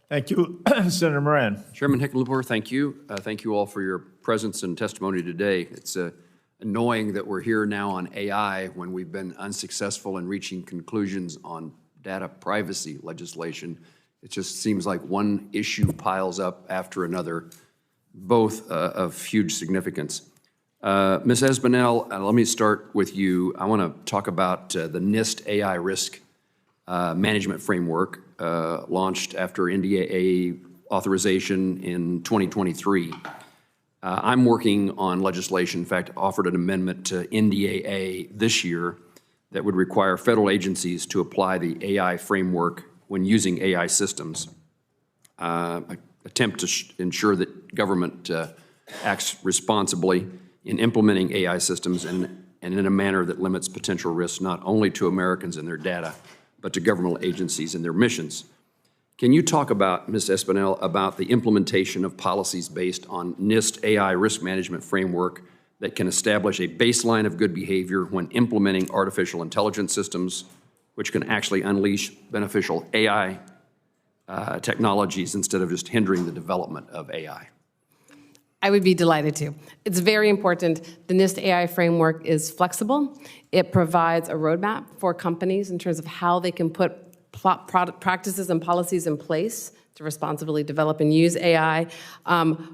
Thank you, Senator Moran. Chairman Hickenlooper, thank you. Thank you all for your presence and testimony today. It's annoying that we're here now on AI when we've been unsuccessful in reaching conclusions on data privacy legislation. It just seems like one issue piles up after another, both of huge significance. Ms. Espinel, let me start with you. I want to talk about the NIST AI risk management framework launched after NDAA authorization in 2023. I'm working on legislation, in fact, offered an amendment to NDAA this year that would require federal agencies to apply the AI framework when using AI systems, attempt to ensure that government acts responsibly in implementing AI systems and in a manner that limits potential risks not only to Americans and their data, but to governmental agencies and their missions. Can you talk about, Ms. Espinel, about the implementation of policies based on NIST AI risk management framework that can establish a baseline of good behavior when implementing artificial intelligence systems, which can actually unleash beneficial AI technologies instead of just hindering the development of AI? I would be delighted to. It's very important. The NIST AI framework is flexible. It provides a roadmap for companies in terms of how they can put practices and policies in place to responsibly develop and use AI.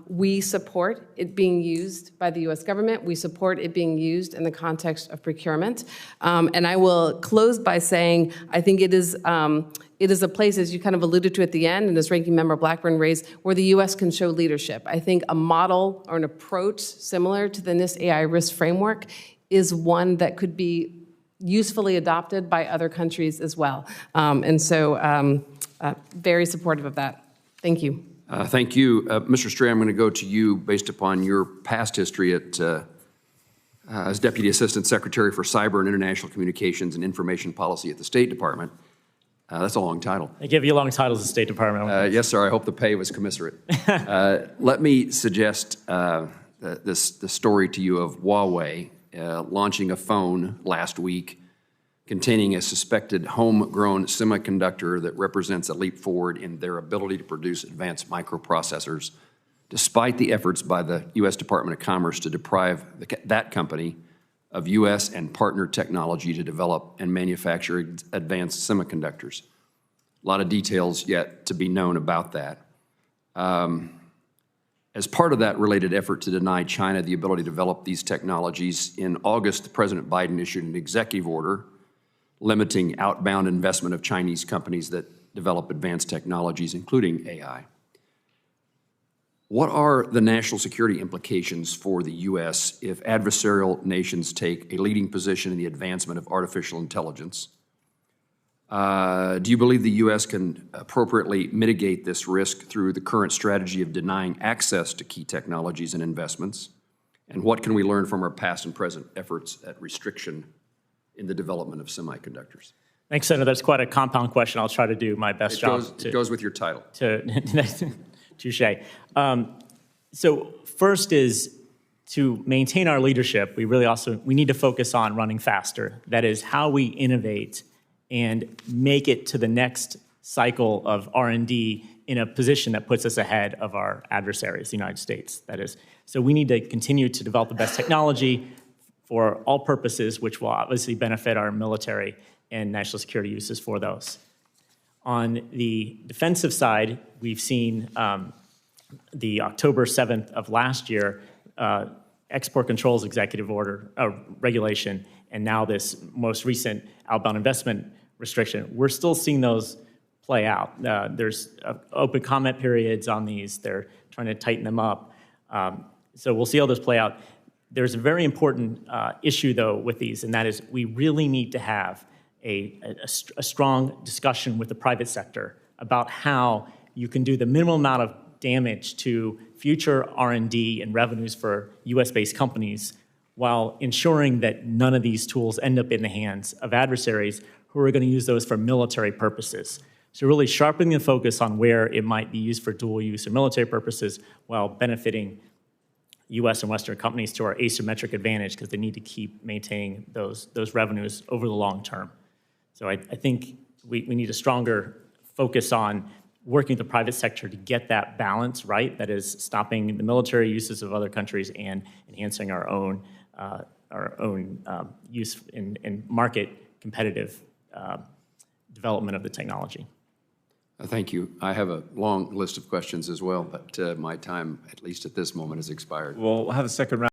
We support it being used by the U.S. government. We support it being used in the context of procurement. And I will close by saying I think it is a place, as you kind of alluded to at the end, and as Ranking Member Blackburn raised, where the U.S. can show leadership. I think a model or an approach similar to the NIST AI risk framework is one that could be usefully adopted by other countries as well. Very supportive of that. Thank you. Thank you. Mr. Stray, I'm going to go to you based upon your past history as Deputy Assistant Secretary for Cyber and International Communications and Information Policy at the State Department. That's a long title. They give you long titles at the State Department. Yes, sir. I hope the pay was commensurate. Let me suggest the story to you of Huawei launching a phone last week containing a suspected homegrown semiconductor that represents a leap forward in their ability to produce advanced microprocessors, despite the efforts by the U.S. Department of Commerce to deprive that company of U.S. and partner technology to develop and manufacture advanced semiconductors. A lot of details yet to be known about that. As part of that related effort to deny China the ability to develop these technologies, in August, President Biden issued an executive order limiting outbound investment of Chinese companies that develop advanced technologies, including AI. What are the national security implications for the U.S. if adversarial nations take a leading position in the advancement of artificial intelligence? Do you believe the U.S. can appropriately mitigate this risk through the current strategy of denying access to key technologies and investments? And what can we learn from our past and present efforts at restriction in the development of semiconductors? Thanks, Senator. That's quite a compound question. I'll try to do my best job. It goes with your title. Touche. So first is to maintain our leadership, we need to focus on running faster. That is how we innovate and make it to the next cycle of R&D in a position that puts us ahead of our adversaries, the United States, that is. So we need to continue to develop the best technology for all purposes, which will obviously benefit our military and national security uses for those. On the defensive side, we've seen the October 7th of last year export controls executive order regulation, and now this most recent outbound investment restriction. We're still seeing those play out. There's open comment periods on these. They're trying to tighten them up. So we'll see how those play out. There's a very important issue, though, with these, and that is we really need to have a strong discussion with the private sector about how you can do the minimal amount of damage to future R&D and revenues for U.S.-based companies while ensuring that none of these tools end up in the hands of adversaries who are going to use those for military purposes. So really sharpening the focus on where it might be used for dual use or military purposes while benefiting U.S. and Western companies to our asymmetric advantage because they need to keep maintaining those revenues over the long term. So I think we need a stronger focus on working with the private sector to get that balance right, that is stopping the military uses of other countries and enhancing our own use in market competitive development of the technology. Thank you. I have a long list of questions as well, but my time, at least at this moment, has expired. We'll have a second round.